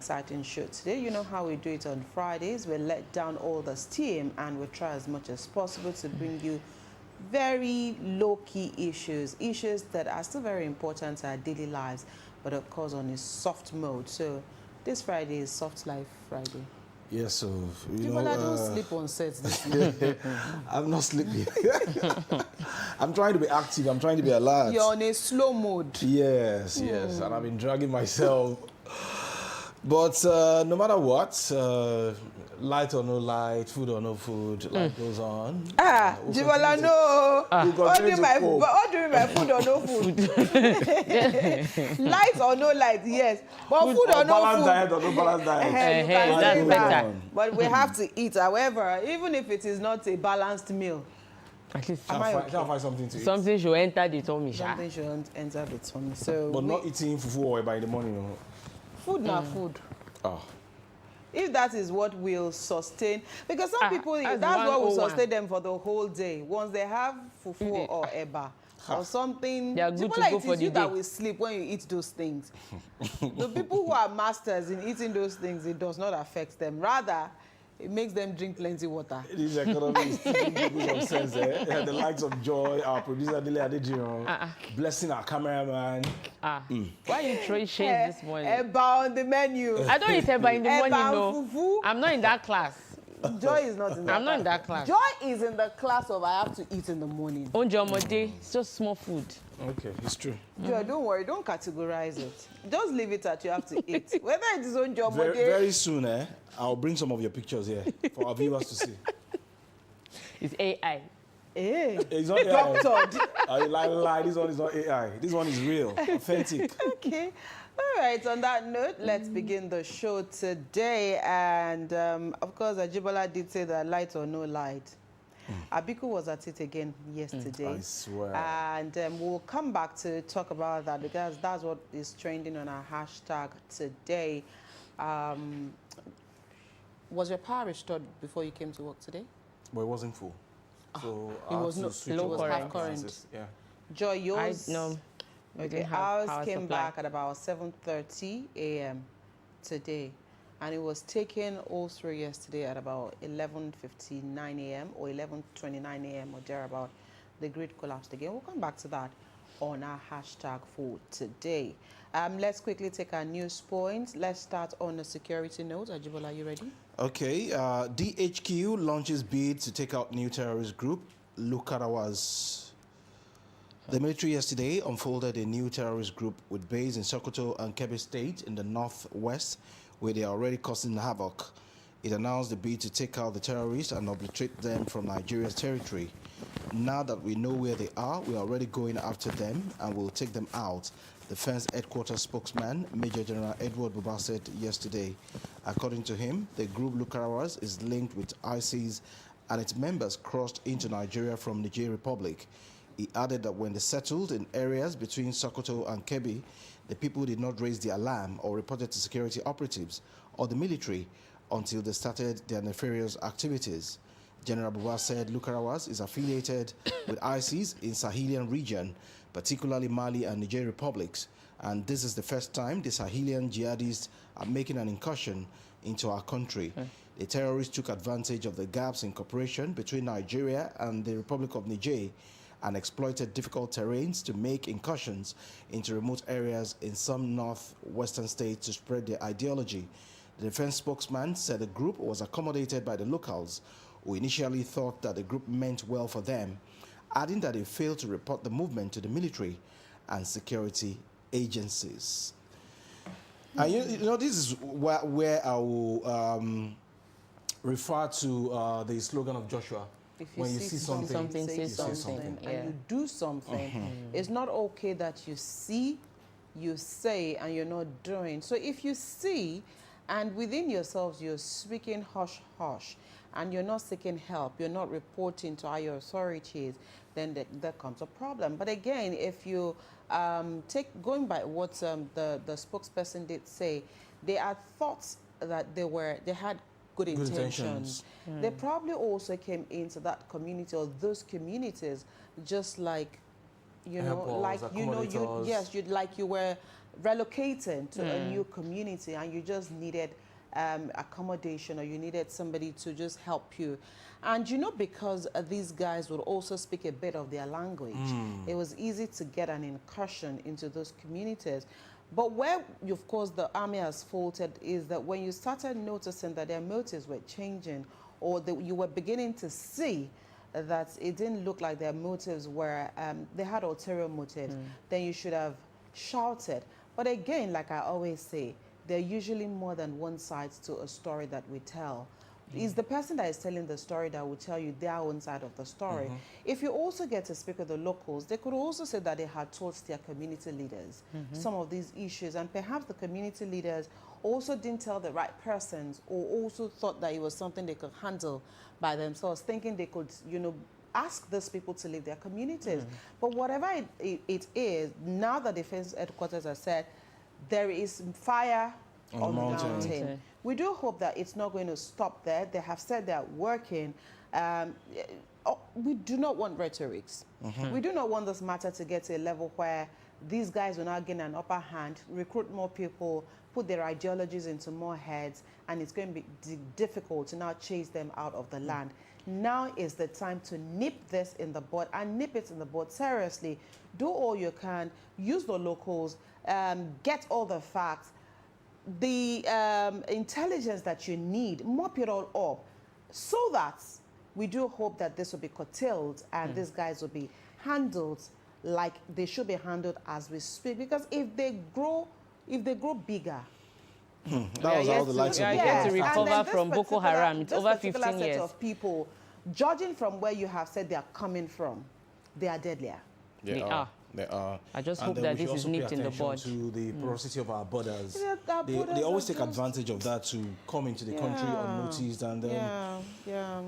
Exciting show today. You know how we do it on Fridays. We let down all the steam and we try as much as possible to bring you very low-key issues that are still very important to our daily lives, but of course on a soft mode. So this Friday is Soft Life Friday. Yes, so I don't sleep on set this morning. I'm not sleeping. I'm trying to be active. I'm trying to be alert. You're on a slow mode. Yes, and I've been dragging myself. But no matter what, light or no light, food or no food, life goes on. Jibola, no. What do you mean by food or no food? Light or no light, yes. But food or no balanced food. diet or no balanced diet. You can that's say better. that. But we have to eat. However, even if it is not a balanced meal, At least Am I okay? Shall I find something to eat? something should enter the tummy. something should enter the tummy. So, But not eating fufu or eba in the morning. No. food na food. Oh. If that is what will sustain, because some people, that's what will sustain them for the whole day. Once they have fufu or eba or something, They are good to like go it for is the you that day. will sleep when you eat those things. The people who are masters in eating those things, it does not affect them. Rather, it makes them drink plenty water. This economy is giving people some sense, eh? Yeah, the likes of Joy, our producer Dele Adejiro, blessing our cameraman. Why you throwing shades this morning? Eba on the menu. I don't eat eba in the morning, Eba no. and fufu. I'm not in that class. Joy is not in that I'm not in that class. Joy is in the class of I have to eat in the morning. Oúnjẹ ọmọdé, it's just small food. Okay, it's true. Joy, don't worry, don't categorize it. Just leave it at you have to eat. Whether it is on job Very, or day. very soon, I'll bring some of your pictures here for our viewers to see. It's AI. It's not AI. Doctored. Lie. This one is not AI. This one is real, authentic. Okay. All right, on that note, let's begin the show today. And of course, Ajibola did say that light or no light. Abiku was at it again yesterday. I swear. And we'll come back to talk about that because that's what is trending on our hashtag today. Was your power restored before you came to work today? But it wasn't full. So It I had was to not switch low over current. my Half current. appliances. Yeah. Joy, yours? No. we Okay, didn't have ours power came supply. back at about 7:30 a.m. today, and it was taken all through yesterday at about 11:59 a.m. or 11:29 a.m. or thereabout. The grid collapsed again. We'll come back to that on our hashtag for today. Let's quickly take our news points. Let's start on a security note. Ajibola, are you ready? Okay, DHQ launches bid to take out new terrorist group, Lukarawas. The military yesterday unfolded a new terrorist group with base in Sokoto and Kebbi State in the northwest, where they are already causing havoc. It announced the bid to take out the terrorists and obliterate them from Nigeria's territory. Now that we know where they are, we are already going after them and will take them out, Defense Headquarters spokesman Major General Edward Buba said yesterday. According to him, the group Lukarawas is linked with ISIS and its members crossed into Nigeria from Niger Republic. He added that when they settled in areas between Sokoto and Kebbi, the people did not raise the alarm or report it to security operatives or the military until they started their nefarious activities. General Buba said Lukarawas is affiliated with ISIS in Sahelian region, particularly Mali and Niger republics, and this is the first time the Sahelian jihadists are making an incursion into our country. The terrorists took advantage of the gaps in cooperation between Nigeria and the Republic of Niger and exploited difficult terrains to make incursions into remote areas in some northwestern states to spread their ideology. The defense spokesman said the group was accommodated by the locals, who initially thought that the group meant well for them, adding that they failed to report the movement to the military and security agencies. And you know, this is where I will refer to the slogan of Joshua. If you When you see something, say say something, something, and yeah. you do something, it's not okay that you see, you say, and you're not doing. So if you see, and within yourselves you're speaking hush hush, and you're not seeking help, you're not reporting to higher authorities, then there comes a problem. But again, if you going by what the spokesperson did say, there are thoughts that they had good intentions. They probably also came into that community or those communities just like, you know, Airports, like, you know, accommodators. you were relocating to a new community and you just needed accommodation, or you needed somebody to just help you. And you know, because these guys would also speak a bit of their language, it was easy to get an incursion into those communities. But where, of course, the army has faltered is that when you started noticing that their motives were changing, or that you were beginning to see that it didn't look like their motives were, they had ulterior motives, then you should have shouted. But again, like I always say, there are usually more than one side to a story that we tell. It's the person that is telling the story that will tell you their own side of the story. If you also get to speak with the locals, they could also say that they had told their community leaders some of these issues, and perhaps the community leaders also didn't tell the right persons, or also thought that it was something they could handle by themselves, thinking they could, you know, ask these people to leave their communities. But whatever it is, now the defense headquarters has said, there is fire on the mountain. We do hope that it's not going to stop there. They have said they're working. We do not want rhetorics. We do not want this matter to get to a level where these guys will now gain an upper hand, recruit more people, put their ideologies into more heads, and it's going to be difficult to now chase them out of the land. Now is the time to nip this in the bud, and nip it in the bud seriously. Do all you can, use the locals, get all the facts, the intelligence that you need, mop it all up, so that we do hope that this will be curtailed and these guys will be handled like they should be handled as we speak. Because if they grow bigger, that was how the likes of we are Boko yet to Haram. recover from Boko Haram. It's over 15 set years. of people, judging from where you have said they are coming from, they are deadlier. They are. They are. I just And hope then that we this should is also pay nipped in the attention bud. to the porosity of our borders. Yeah, our They borders always are take just- advantage of that to come into the country unnoticed, and then Yeah.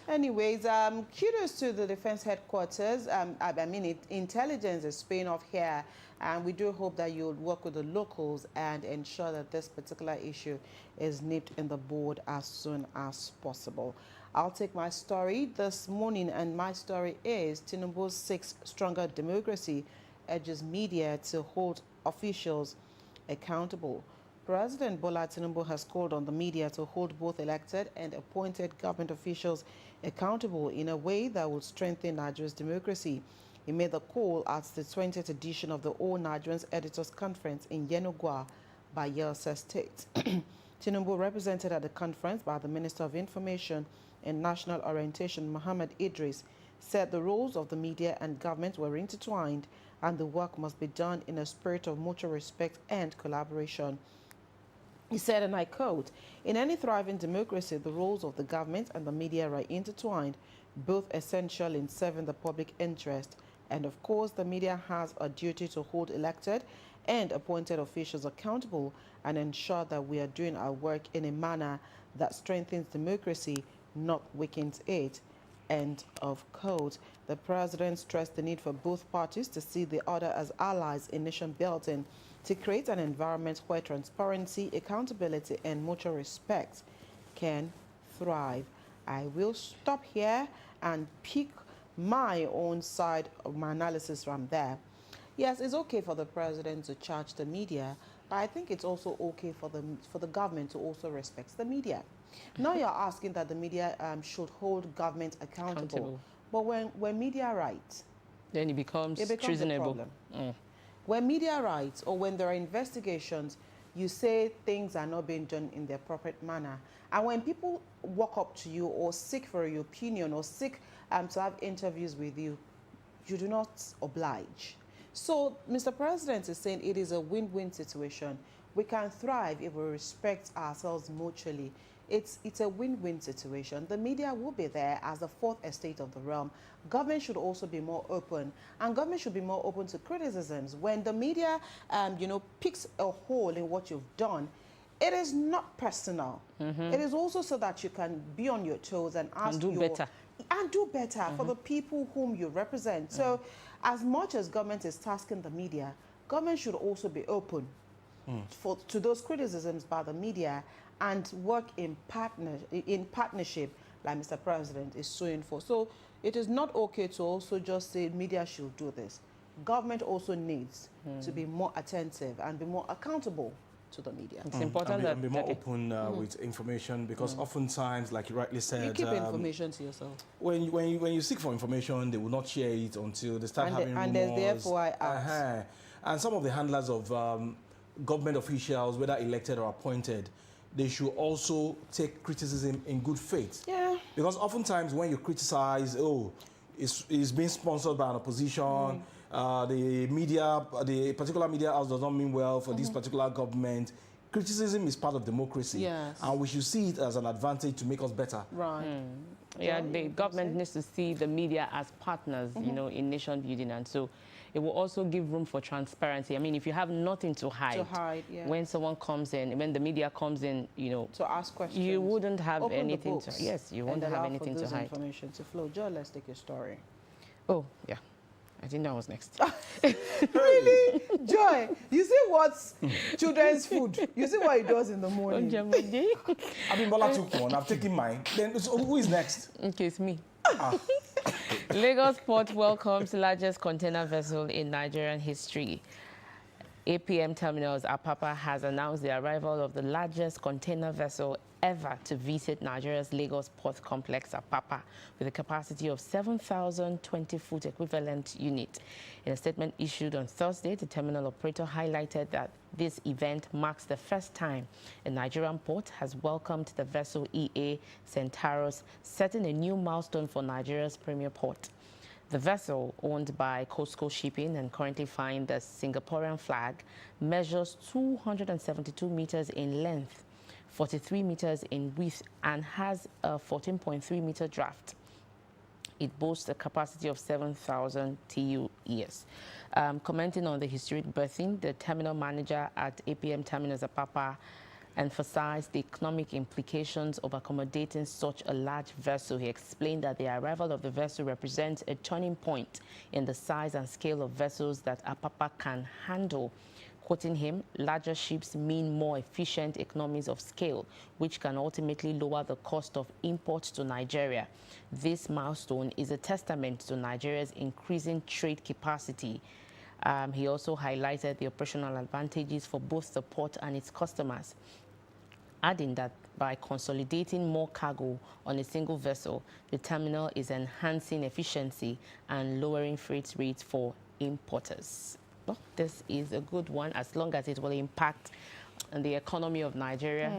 Anyways, kudos to the defense headquarters. I mean, intelligence is paying off here, and we do hope that you'll work with the locals and ensure that this particular issue is nipped in the bud as soon as possible. I'll take my story this morning, and my story is Tinubu's 6 Stronger Democracy urges media to hold officials accountable. President Bola Tinubu has called on the media to hold both elected and appointed government officials accountable in a way that will strengthen Nigeria's democracy. He made the call at the 20th edition of the All Nigerians Editors Conference in Yenagoa, Bayelsa State. Tinubu, represented at the conference by the Minister of Information and National Orientation, Mohammed Idris, said the roles of the media and government were intertwined and the work must be done in a spirit of mutual respect and collaboration. He said, and I quote, "In any thriving democracy, the roles of the government and the media are intertwined, both essential in serving the public interest. And of course, the media has a duty to hold elected and appointed officials accountable and ensure that we are doing our work in a manner that strengthens democracy, not weakens it." End of quote. The president stressed the need for both parties to see the other as allies in nation building to create an environment where transparency, accountability, and mutual respect can thrive. I will stop here and pick my own side of my analysis from there. Yes, it's okay for the president to charge the media, but I think it's also okay for the government to also respect the media. Now you're asking that the media should hold government accountable. But when media write, Then it becomes a treasonable. problem. When media writes or when there are investigations, you say things are not being done in the appropriate manner. And when people walk up to you or seek for your opinion or seek to have interviews with you, you do not oblige. So Mr. President is saying it is a win-win situation. We can thrive if we respect ourselves mutually. It's a win-win situation. The media will be there as the fourth estate of the realm. Government should also be more open, and government should be more open to criticisms. When the media, picks a hole in what you've done, it is not personal. It is also so that you can be on your toes and ask do better. And do better for the people whom you represent. So as much as government is tasking the media, government should also be open to those criticisms by the media and work in partnership, like Mr. President is suing for. So it is not okay to also just say media should do this. government also needs to be more attentive and be more accountable to the media. It's important and be more that open with information, because oftentimes, like you rightly said, You keep information to yourself. when you seek for information, they will not share it until they start having And rumors. there's the FYIs. And some of the handlers of government officials, whether elected or appointed, they should also take criticism in good faith. Yeah. Because oftentimes when you criticize, it's being sponsored by an opposition, the media, the particular media house does not mean well for this particular government. Criticism is part of democracy. Yes. And we should see it as an advantage to make us better. Right. Yeah, the government needs to see the media as partners, you know, in nation building, and so it will also give room for transparency. I mean, if you have nothing to hide, Yeah. when someone comes in, when the media comes in, you know, to ask questions. you wouldn't have Open the anything to. books Yes, you won't and have allow anything for to those hide. information to flow. Joe, let's take your story. Oh, yeah. I think that was next. Really? Joy, you see what's children's food? You see what it does in the morning? Abimbola took one. I've taken mine. Then so who is next? Okay, it's me. Lagos Port welcomes largest container vessel in Nigerian history. APM Terminals Apapa has announced the arrival of the largest container vessel ever to visit Nigeria's Lagos Port Complex Apapa with a capacity of 7,020-foot equivalent unit. In a statement issued on Thursday, the terminal operator highlighted that this event marks the first time a Nigerian port has welcomed the vessel EA Centaurus, setting a new milestone for Nigeria's premier port. The vessel, owned by COSCO Shipping and currently flying the Singaporean flag, measures 272 meters in length, 43 meters in width, and has a 14.3-meter draft. It boasts a capacity of 7,000 TEUs. Commenting on the historic berthing, the terminal manager at APM Terminals Apapa emphasized the economic implications of accommodating such a large vessel. He explained that the arrival of the vessel represents a turning point in the size and scale of vessels that Apapa can handle. Quoting him, larger ships mean more efficient economies of scale, which can ultimately lower the cost of imports to Nigeria. This milestone is a testament to Nigeria's increasing trade capacity. He also highlighted the operational advantages for both the port and its customers, adding that by consolidating more cargo on a single vessel, the terminal is enhancing efficiency and lowering freight rates for importers. Well, this is a good one as long as it will impact on the economy of Nigeria.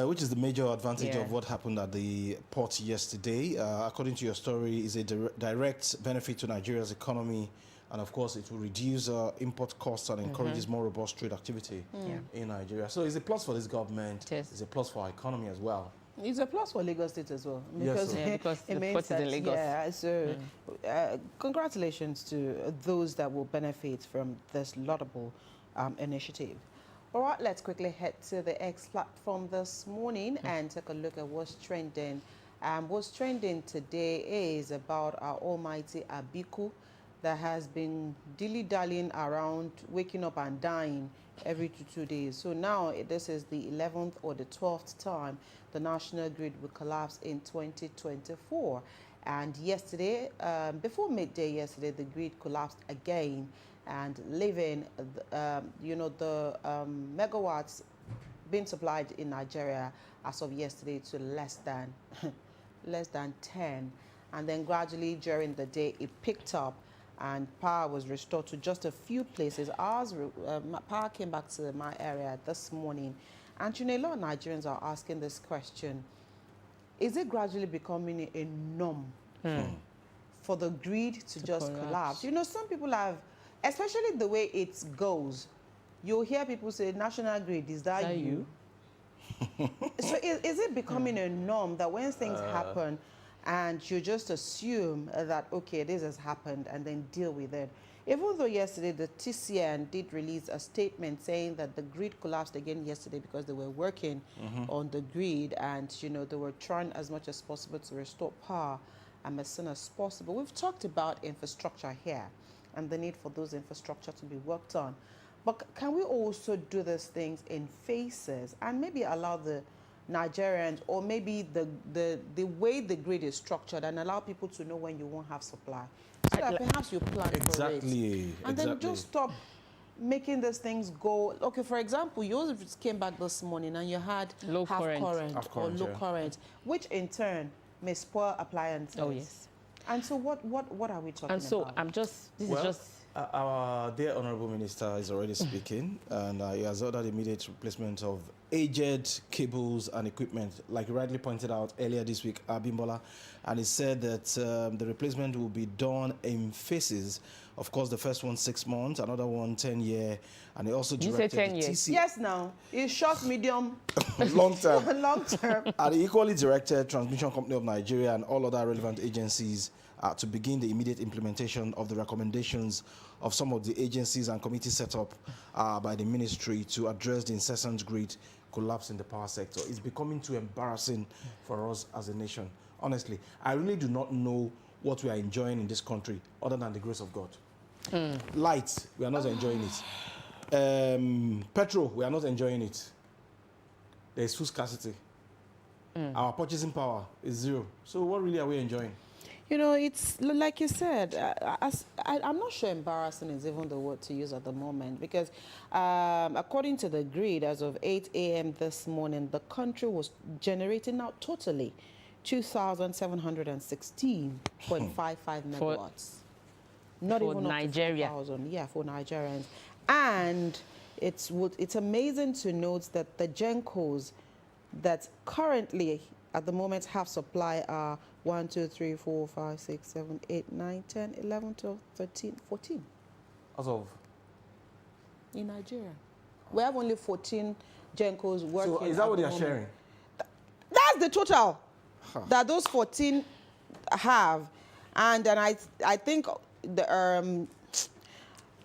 Which is the major advantage Yeah. of what happened at the port yesterday. According to your story, is a direct benefit to Nigeria's economy, and of course it will reduce import costs and encourages more robust trade activity in Nigeria. So it's a plus for this government. Yes. It's a plus for our economy as well. It's a plus for Lagos State as well. Yes, sir. Yeah, because it the means port is in that, Lagos. yeah, so congratulations to those that will benefit from this laudable initiative. All right, let's quickly head to the X platform this morning and take a look at what's trending. What's trending today is about our almighty Abiku that has been dilly-dallying around, waking up and dying every 2 days. So now this is the 11th or the 12th time the national grid will collapse in 2024. And yesterday, before midday yesterday, the grid collapsed again, and leaving the megawatts being supplied in Nigeria as of yesterday to less than 10. And then gradually during the day it picked up and power was restored to just a few places. Power came back to my area this morning. And you know, a lot of Nigerians are asking this question: is it gradually becoming a norm for the grid to just collapse? You know, some people have, especially the way it goes, you'll hear people say, National Grid, is that you? So is it becoming a norm that when things happen and you just assume that, okay, this has happened, and then deal with it? Even though yesterday the TCN did release a statement saying that the grid collapsed again yesterday because they were working on the grid, and you know, they were trying as much as possible to restore power as soon as possible. We've talked about infrastructure here and the need for those infrastructure to be worked on. But can we also do these things in phases and maybe allow the Nigerians, or maybe the way the grid is structured, and allow people to know when you won't have supply. So that perhaps you plan for it. Exactly. And then just stop making these things go. Okay, for example, you came back this morning and you had Low half current. current or low current, which in turn may spoil appliances. Oh, yes. And so what are we talking And so about? this is Well, just... Our dear Honorable Minister is already speaking, and he has ordered immediate replacement of aged cables and equipment, like you rightly pointed out earlier this week, Abimbola. And he said that the replacement will be done in phases. Of course, the first one 6 months, another one 10 year, and he also You directed say 10 the years? TC Yes, now. It's short, medium, long term. long term. And he equally directed Transmission Company of Nigeria and all other relevant agencies to begin the immediate implementation of the recommendations of some of the agencies and committees set up by the ministry to address the incessant grid collapse in the power sector. It's becoming too embarrassing for us as a nation. Honestly, I really do not know what we are enjoying in this country other than the grace of God. Light, we are not enjoying it. Petrol, we are not enjoying it. There is food scarcity. Our purchasing power is zero. So what really are we enjoying? You know, it's like you said, I'm not sure embarrassing is even the word to use at the moment, because according to the grid, as of 8 a.m. this morning, the country was generating now totally 2,716.55 megawatts. Not for even Nigeria. Up to 4,000, yeah, for Nigerians. And it's amazing to note that the GENCOs that currently at the moment have supply are 1, 2, 3, 4, 5, 6, 7, 8, 9, 10, 11, 12, 13, 14 As of. in Nigeria. We have only 14 GENCOs working. So is that at what the they are moment. sharing? That's the total that those 14 have. And then I think the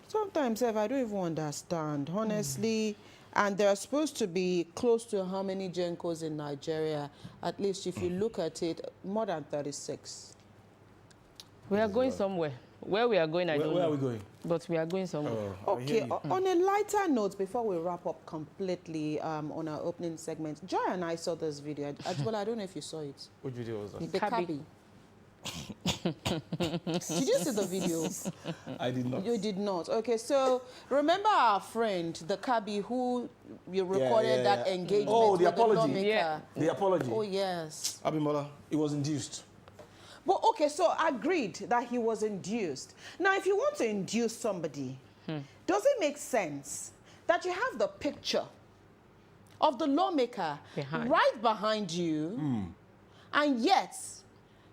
sometimes if I don't even understand, honestly. And there are supposed to be close to how many GENCOs in Nigeria? At least if you look at it, more than 36. We are going somewhere. Where we are going, I don't know. Where are we going? But we are going somewhere. Okay, on a lighter note, before we wrap up completely on our opening segment, Joy and I saw this video. Well, I don't know if you saw it. Which video was that? The cabby. Did you see the video? I did not. You did not. Okay, so remember our friend, the cabby, who you recorded that engagement Oh, the with apology. the lawmaker? Yeah. The apology. Oh, yes. Abimbola. It was induced. But okay, so agreed that he was induced. Now, if you want to induce somebody, does it make sense that you have the picture of the lawmaker right behind you, and yet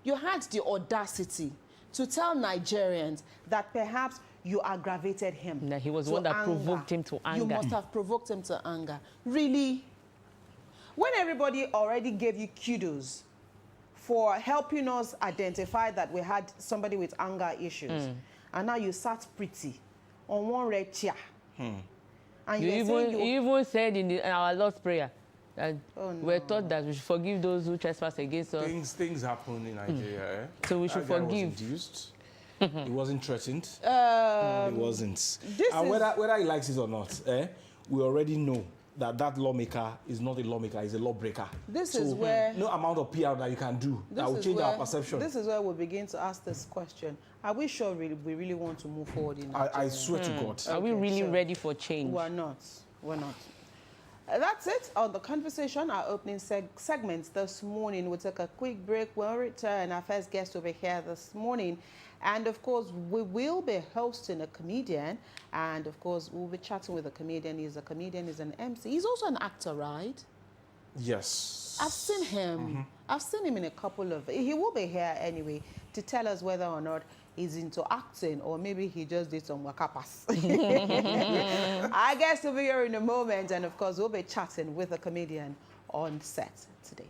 you had the audacity to tell Nigerians that perhaps you aggravated him? That he was to the one that anger. provoked him to anger. You must have provoked him to anger. Really? When everybody already gave you kudos for helping us identify that we had somebody with anger issues, and now you sat pretty on one red chair. And You even said in our Lord's Prayer that we're taught that we should forgive those who trespass against us. Things happen in Nigeria. So we should That guy forgive. Was induced. He wasn't threatened. It wasn't. And whether he likes it or not, we already know that lawmaker is not a lawmaker, he's a lawbreaker. This is where no amount of PR that you can do that will change our perception. This is where we begin to ask this question. Are we sure we really want to move forward in Nigeria? I swear to God. Are we really ready for change? We're not. We're not. That's it on the conversation, our opening segments this morning. We'll take a quick break. We'll return. Our first guest over here this morning. And, of course, we will be hosting a comedian. And, of course, we'll be chatting with a comedian. He's a comedian, he's an MC. He's also an actor, right? Yes. I've seen him. I've seen him in a couple of... He will be here anyway to tell us whether or not he's into acting or maybe he just did some wakapas. I guess we'll be here in a moment. And, of course, we'll be chatting with a comedian on set today.